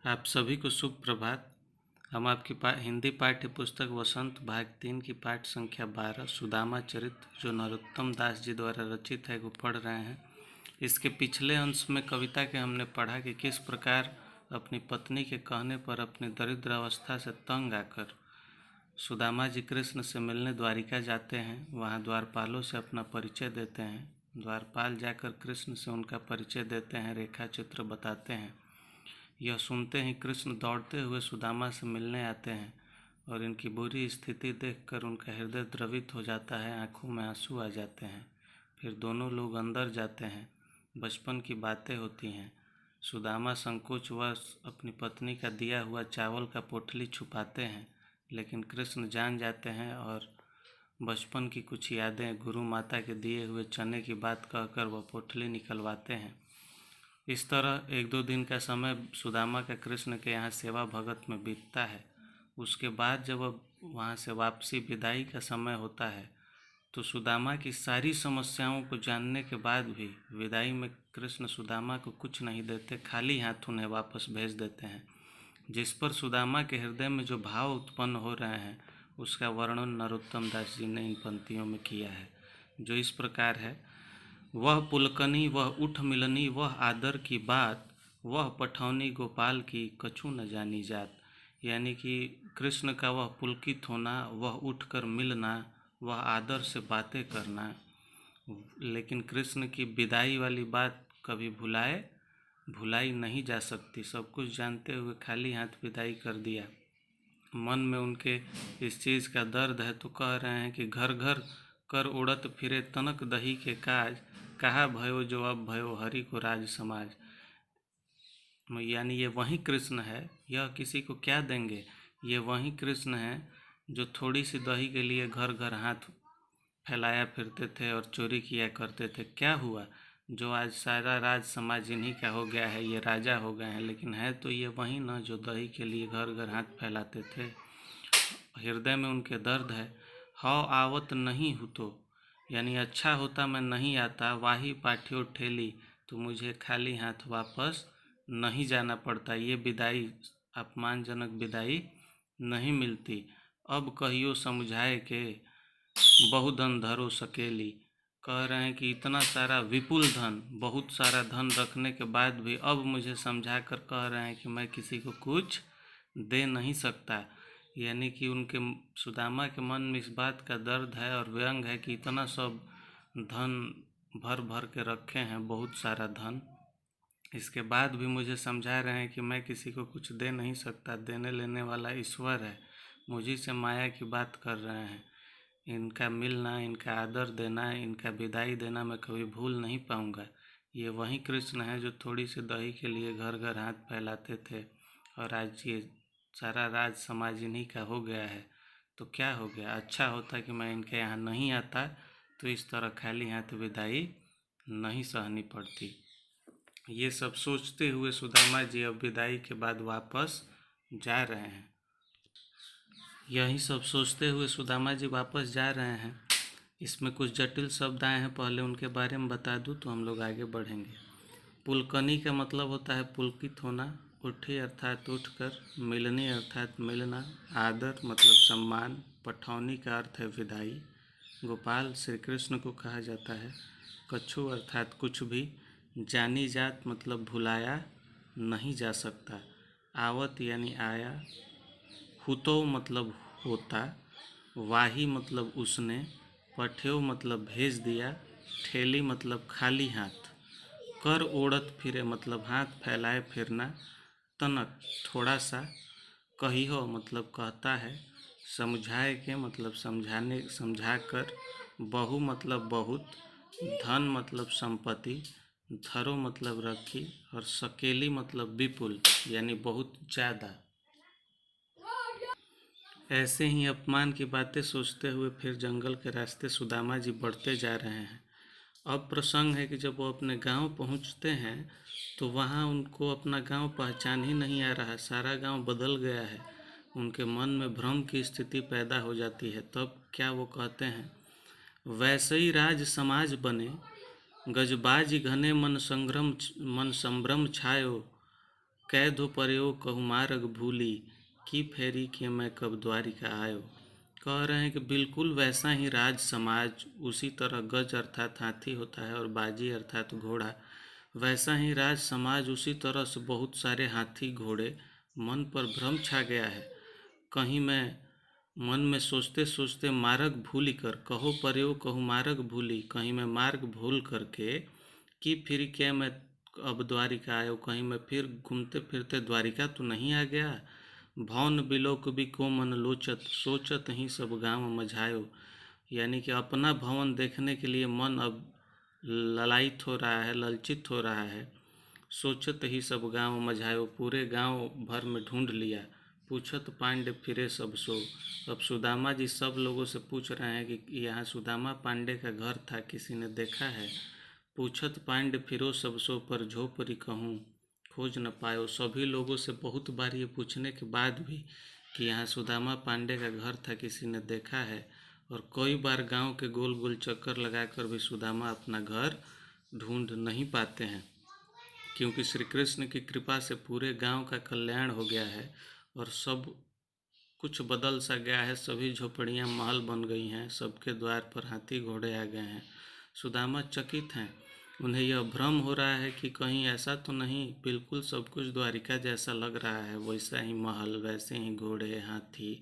आप सभी को शुभ प्रभात। हम आपकी हिंदी पाठ्य पुस्तक वसंत भाग 3 की पाठ संख्या 12 सुदामा चरित्र जो नरोत्तम दास जी द्वारा रचित है को पढ़ रहे हैं। इसके पिछले अंश में कविता के हमने पढ़ा कि किस प्रकार अपनी पत्नी के कहने पर अपनी दरिद्र अवस्था से तंग आकर सुदामा जी कृष्ण से मिलने द्वारिका जाते हैं। वहाँ द्वारपालों से अपना परिचय देते हैं। द्वारपाल जाकर कृष्ण से उनका परिचय देते हैं, रेखा चित्र बताते हैं। यह सुनते ही कृष्ण दौड़ते हुए सुदामा से मिलने आते हैं और इनकी बुरी स्थिति देखकर उनका हृदय द्रवित हो जाता है, आंखों में आंसू आ जाते हैं। फिर दोनों लोग अंदर जाते हैं। बचपन की बातें होती हैं। सुदामा संकोचवश अपनी पत्नी का दिया हुआ चावल का पोटली छुपाते हैं, लेकिन कृष्ण जान जाते हैं और बचपन की कुछ यादें, गुरु माता के दिए हुए चने की बात कहकर वह पोटली निकलवाते हैं। इस तरह 1-2 दिन का समय सुदामा का कृष्ण के यहाँ सेवा भगत में बीतता है। उसके बाद जब अब वहाँ से वापसी विदाई का समय होता है तो सुदामा की सारी समस्याओं को जानने के बाद भी विदाई में कृष्ण सुदामा को कुछ नहीं देते, खाली हाथ उन्हें वापस भेज देते हैं। जिस पर सुदामा के हृदय में जो भाव उत्पन्न हो रहे हैं उसका वर्णन नरोत्तम दास जी ने इन पंक्तियों में किया है, जो इस प्रकार है। वह पुलकनी वह उठ मिलनी वह आदर की बात, वह पठौनी गोपाल की कछु न जानी जात। यानी कि कृष्ण का वह पुलकित होना, वह उठकर मिलना, वह आदर से बातें करना, लेकिन कृष्ण की विदाई वाली बात कभी भुलाई नहीं जा सकती। सब कुछ जानते हुए खाली हाथ विदाई कर दिया। मन में उनके इस चीज़ का दर्द है तो कह रहे हैं कि घर घर कर उड़त फिरे तनक दही के काज, कहा भयो जो अब भयो हरि को राज समाज। यानी ये वही कृष्ण है, यह किसी को क्या देंगे। ये वही कृष्ण है जो थोड़ी सी दही के लिए घर घर हाथ फैलाया फिरते थे और चोरी किया करते थे। क्या हुआ, जो आज सारा राज समाज इन्हीं का हो गया है, ये राजा हो गए हैं, लेकिन है तो ये वही ना जो दही के लिए घर घर हाथ फैलाते थे। हृदय में उनके दर्द है। हौ आवत नहीं हो तो, यानी अच्छा होता मैं नहीं आता, वाही पाठ्यो ठेली, तो मुझे खाली हाथ वापस नहीं जाना पड़ता। ये विदाई, अपमानजनक विदाई नहीं मिलती। अब कहियो समझाए के बहुधन धरो सकेली। कह रहे हैं कि इतना सारा विपुल धन, बहुत सारा धन रखने के बाद भी अब मुझे समझा कर कह रहे हैं कि मैं किसी को कुछ दे नहीं सकता। यानी कि उनके सुदामा के मन में इस बात का दर्द है और व्यंग है कि इतना सब धन भर भर के रखे हैं, बहुत सारा धन, इसके बाद भी मुझे समझा रहे हैं कि मैं किसी को कुछ दे नहीं सकता। देने लेने वाला ईश्वर है, मुझी से माया की बात कर रहे हैं। इनका मिलना, इनका आदर देना, इनका विदाई देना मैं कभी भूल नहीं पाऊंगा। ये वही कृष्ण है जो थोड़ी सी दही के लिए घर घर हाथ फैलाते थे और आज ये सारा राज समाज इन्हीं का हो गया है। तो क्या हो गया, अच्छा होता कि मैं इनके यहाँ नहीं आता तो इस तरह खाली हाथ विदाई नहीं सहनी पड़ती। ये सब सोचते हुए सुदामा जी अब विदाई के बाद वापस जा रहे हैं। यही सब सोचते हुए सुदामा जी वापस जा रहे हैं। इसमें कुछ जटिल शब्द आए हैं, पहले उनके बारे में बता दूं तो हम लोग आगे बढ़ेंगे। पुलकनी का मतलब होता है पुलकित होना, उठे अर्थात उठकर, मिलने अर्थात मिलना, आदर मतलब सम्मान, पठौनी का अर्थ है विदाई, गोपाल श्री कृष्ण को कहा जाता है, कछु अर्थात कुछ भी, जानी जात मतलब भुलाया नहीं जा सकता, आवत यानी आया, हुतो मतलब होता, वाही मतलब उसने, पठ्यो मतलब भेज दिया, ठेली मतलब खाली हाथ, कर ओढ़त फिरे मतलब हाथ फैलाए फिरना, तनक थोड़ा सा, कहियो मतलब कहता है, समझाए के मतलब समझाने समझाकर, बहु मतलब बहुत, धन मतलब संपत्ति, धरो मतलब रखी, और सकेली मतलब विपुल यानी बहुत ज़्यादा। ऐसे ही अपमान की बातें सोचते हुए फिर जंगल के रास्ते सुदामा जी बढ़ते जा रहे हैं। अब प्रसंग है कि जब वो अपने गांव पहुंचते हैं तो वहां उनको अपना गांव पहचान ही नहीं आ रहा, सारा गांव बदल गया है। उनके मन में भ्रम की स्थिति पैदा हो जाती है। तब क्या वो कहते हैं, वैसे ही राज समाज बने, गजबाज घने मन संभ्रम छायो, कै धो परयो कहु मारग भूली, की फेरी के मैं कब द्वारिका आयो। कह रहे हैं कि बिल्कुल वैसा ही राज समाज, उसी तरह गज अर्थात हाथी होता है और बाजी अर्थात घोड़ा, वैसा ही राज समाज उसी तरह से बहुत सारे हाथी घोड़े मन पर भ्रम छा गया है। कहीं मैं मन में सोचते सोचते मार्ग भूली कर, कहो पर्यो कहूँ मार्ग भूली, कहीं मैं मार्ग भूल करके कि फिर क्या मैं अब द्वारिका आयो, कहीं मैं फिर घूमते फिरते द्वारिका तो नहीं आ गया। भवन बिलोक भी को मन लोचत, सोचत ही सब गाँव मझायो। यानी कि अपना भवन देखने के लिए मन अब ललायित हो रहा है, ललचित हो रहा है। सोचत ही सब गाँव मझायो, पूरे गांव भर में ढूंढ लिया। पूछत पांडे फिरे सब सो। अब सुदामा जी सब लोगों से पूछ रहे हैं कि यहाँ सुदामा पांडे का घर था, किसी ने देखा है। पूछत पांडे फिरो सब सो, पर झोपड़ी कहूँ खोज न पायो। सभी लोगों से बहुत बार ये पूछने के बाद भी कि यहाँ सुदामा पांडे का घर था, किसी ने देखा है, और कई बार गांव के गोल गोल चक्कर लगाकर भी सुदामा अपना घर ढूंढ नहीं पाते हैं। क्योंकि श्री कृष्ण की कृपा से पूरे गांव का कल्याण हो गया है और सब कुछ बदल सा गया है। सभी झोपड़ियां महल बन गई हैं, सबके द्वार पर हाथी घोड़े आ गए हैं। सुदामा चकित हैं, उन्हें यह भ्रम हो रहा है कि कहीं ऐसा तो नहीं, बिल्कुल सब कुछ द्वारिका जैसा लग रहा है, वैसा ही महल, वैसे ही घोड़े हाथी।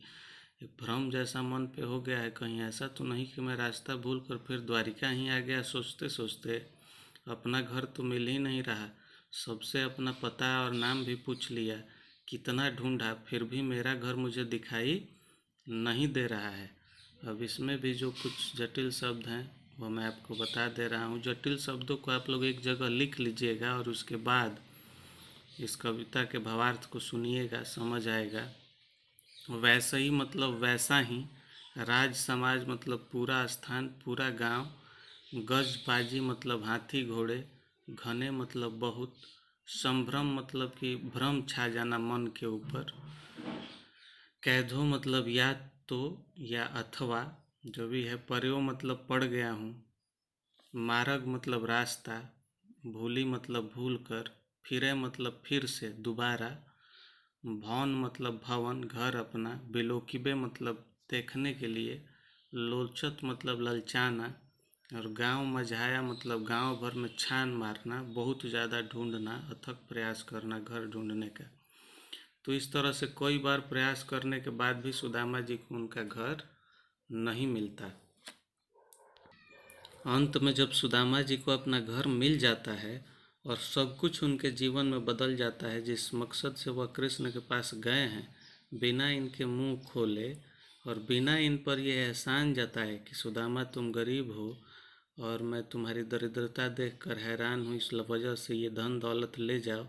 एक भ्रम जैसा मन पे हो गया है, कहीं ऐसा तो नहीं कि मैं रास्ता भूल कर फिर द्वारिका ही आ गया। सोचते सोचते अपना घर तो मिल ही नहीं रहा, सबसे अपना पता और नाम भी पूछ लिया, कितना ढूंढा फिर भी मेरा घर मुझे दिखाई नहीं दे रहा है। अब इसमें भी जो कुछ जटिल शब्द हैं वो मैं आपको बता दे रहा हूँ। जटिल शब्दों को आप लोग एक जगह लिख लीजिएगा और उसके बाद इस कविता के भावार्थ को सुनिएगा, समझ आएगा। वैसा ही मतलब वैसा ही, राज समाज मतलब पूरा स्थान, पूरा गांव, गज बाजी मतलब हाथी घोड़े, घने मतलब बहुत, संभ्रम मतलब कि भ्रम छा जाना मन के ऊपर, कैधो मतलब या तो या अथवा जो भी है, पर्यो मतलब पड़ गया हूँ, मार्ग मतलब रास्ता, भूली मतलब भूल कर, फिरे मतलब फिर से दोबारा, भवन मतलब भवन घर अपना, बिलोकिबे मतलब देखने के लिए, लोचत मतलब ललचाना, और गांव मझाया मतलब गांव भर में छान मारना, बहुत ज़्यादा ढूंढना, अथक प्रयास करना घर ढूंढने का। तो इस तरह से कई बार प्रयास करने के बाद भी सुदामा जी को उनका घर नहीं मिलता। अंत में जब सुदामा जी को अपना घर मिल जाता है और सब कुछ उनके जीवन में बदल जाता है, जिस मकसद से वह कृष्ण के पास गए हैं, बिना इनके मुंह खोले और बिना इन पर यह एहसान जताए कि सुदामा तुम गरीब हो और मैं तुम्हारी दरिद्रता देखकर हैरान हूँ, इस वजह से ये धन दौलत ले जाओ,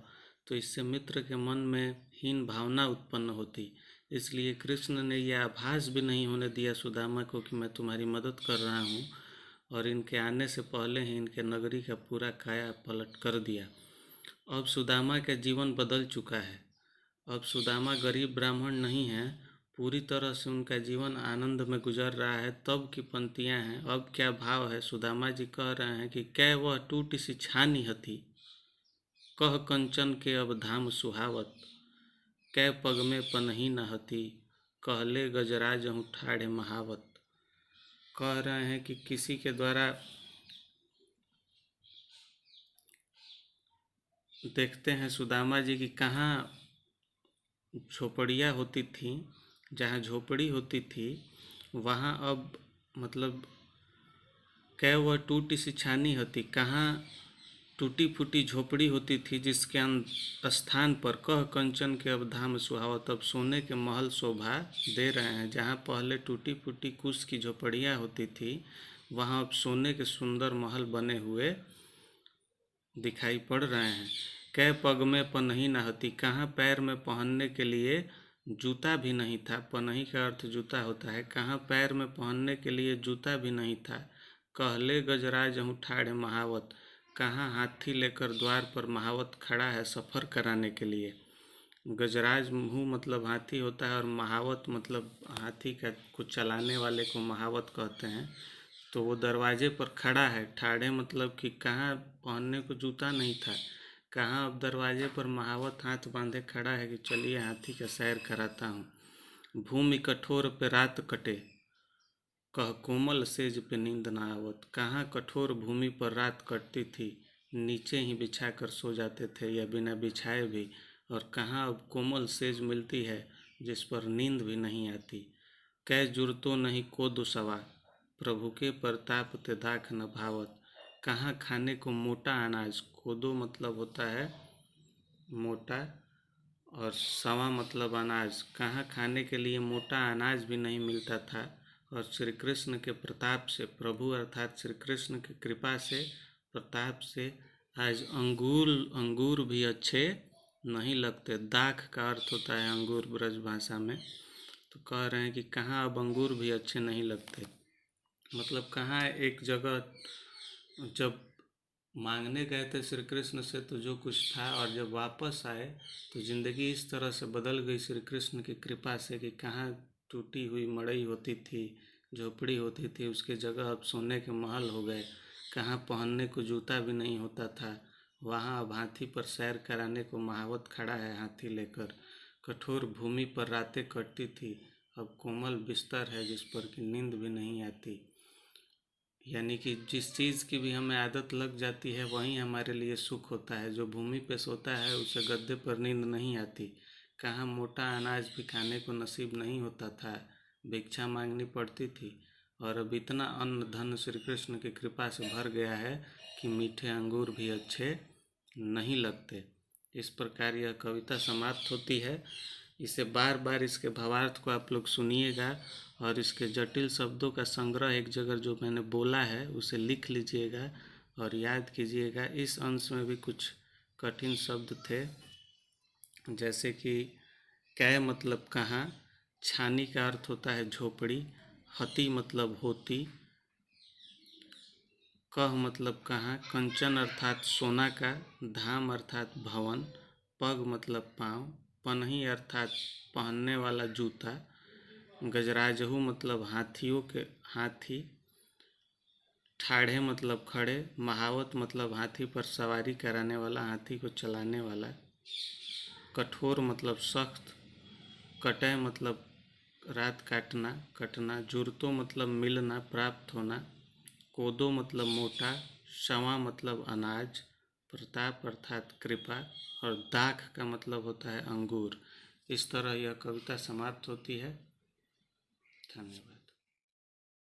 तो इससे मित्र के मन में हीन भावना उत्पन्न होती। इसलिए कृष्ण ने यह आभास भी नहीं होने दिया सुदामा को कि मैं तुम्हारी मदद कर रहा हूँ, और इनके आने से पहले ही इनके नगरी का पूरा काया पलट कर दिया। अब सुदामा का जीवन बदल चुका है। अब सुदामा गरीब ब्राह्मण नहीं हैं, पूरी तरह से उनका जीवन आनंद में गुजर रहा है। तब की पंक्तियाँ हैं। अब क्या भाव है, सुदामा जी कह रहे हैं कि कै वह टूटी सी छानी हथी, कह कंचन के अब धाम सुहावत, कै पग में पनही न हती, कहले गजराज हूँ ठाढ़े महावत। कह रहे हैं कि किसी के द्वारा देखते हैं सुदामा जी की कहाँ झोपड़ियाँ होती थी, जहाँ झोपड़ी होती थी वहाँ अब मतलब कै वह टूटी सी छानी होती, कहाँ टूटी फूटी झोपड़ी होती थी, जिसके स्थान पर कह कंचन के अब धाम सुहावत, अब सोने के महल शोभा दे रहे हैं। जहाँ पहले टूटी फूटी कुश की झोपड़ियाँ होती थी, वहाँ अब सोने के सुंदर महल बने हुए दिखाई पड़ रहे हैं। कै पग में पनही न हती, कहाँ पैर में पहनने के लिए जूता भी नहीं था। पनही का अर्थ जूता होता है। कहाँ पैर में पहनने के लिए जूता भी नहीं था। कहले गजराज हूँ ठाढ़े महावत, कहाँ हाथी लेकर द्वार पर महावत खड़ा है सफ़र कराने के लिए। गजराज हूँ मतलब हाथी होता है और महावत मतलब हाथी का को चलाने वाले को महावत कहते हैं। तो वो दरवाजे पर खड़ा है। ठाढ़े मतलब कि कहाँ पहनने को जूता नहीं था, कहाँ अब दरवाजे पर महावत हाथ बांधे खड़ा है कि चलिए हाथी का सैर कराता हूँ। भूमि कठोर पे रात कटे, कह कोमल सेज पे नींद ना आवत। कहाँ कठोर भूमि पर रात कटती थी, नीचे ही बिछा कर सो जाते थे या बिना बिछाए भी। और कहाँ अब कोमल सेज मिलती है जिस पर नींद भी नहीं आती। कै जुरतो नहीं को दुसवा, प्रभु के प्रताप ते दाख न भावत। कहाँ खाने को मोटा अनाज, कोदो मतलब होता है मोटा और सवा मतलब अनाज, कहाँ खाने के लिए मोटा अनाज भी नहीं मिलता था। और श्री कृष्ण के प्रताप से, प्रभु अर्थात श्री कृष्ण की कृपा से, प्रताप से आज अंगूर भी अच्छे नहीं लगते। दाख का अर्थ होता है अंगूर ब्रज भाषा में। तो कह रहे हैं कि कहाँ अब अंगूर भी अच्छे नहीं लगते, मतलब कहाँ एक जगह जब मांगने गए थे श्री कृष्ण से तो जो कुछ था, और जब वापस आए तो ज़िंदगी इस तरह से बदल गई श्री कृष्ण की कृपा से कि कहाँ टूटी हुई मड़ई होती थी, झोपड़ी होती थी, उसके जगह अब सोने के महल हो गए। कहाँ पहनने को जूता भी नहीं होता था, वहाँ अब हाथी पर सैर कराने को महावत खड़ा है हाथी लेकर। कठोर भूमि पर रातें कटती थी, अब कोमल बिस्तर है जिस पर कि नींद भी नहीं आती। यानी कि जिस चीज़ की भी हमें आदत लग जाती है वही हमारे लिए सुख होता है। जो भूमि पे सोता है उसे गद्दे पर नींद नहीं आती। कहाँ मोटा अनाज भी खाने को नसीब नहीं होता था, भिक्षा मांगनी पड़ती थी। और अब इतना अन्न धन श्री कृष्ण की कृपा से भर गया है कि मीठे अंगूर भी अच्छे नहीं लगते। इस प्रकार यह कविता समाप्त होती है। इसे बार बार इसके भावार्थ को आप लोग सुनिएगा और इसके जटिल शब्दों का संग्रह एक जगह जो मैंने बोला है उसे लिख लीजिएगा और याद कीजिएगा। इस अंश में भी कुछ कठिन शब्द थे, जैसे कि कै मतलब कहाँ, छानी का अर्थ होता है झोपड़ी, हती मतलब होती, कह मतलब कहाँ, कंचन अर्थात सोना का, धाम अर्थात भवन, पग मतलब पाँव, पनही अर्थात पहनने वाला जूता, गजराजहू मतलब हाथियों के हाथी, ठाढ़े मतलब खड़े, महावत मतलब हाथी पर सवारी कराने वाला, हाथी को चलाने वाला, कठोर मतलब सख्त, कटय मतलब रात काटना कटना, जुरतो मतलब मिलना प्राप्त होना, कोदो मतलब मोटा, शवा मतलब अनाज, प्रताप अर्थात कृपा, और दाख का मतलब होता है अंगूर। इस तरह यह कविता समाप्त होती है। धन्यवाद।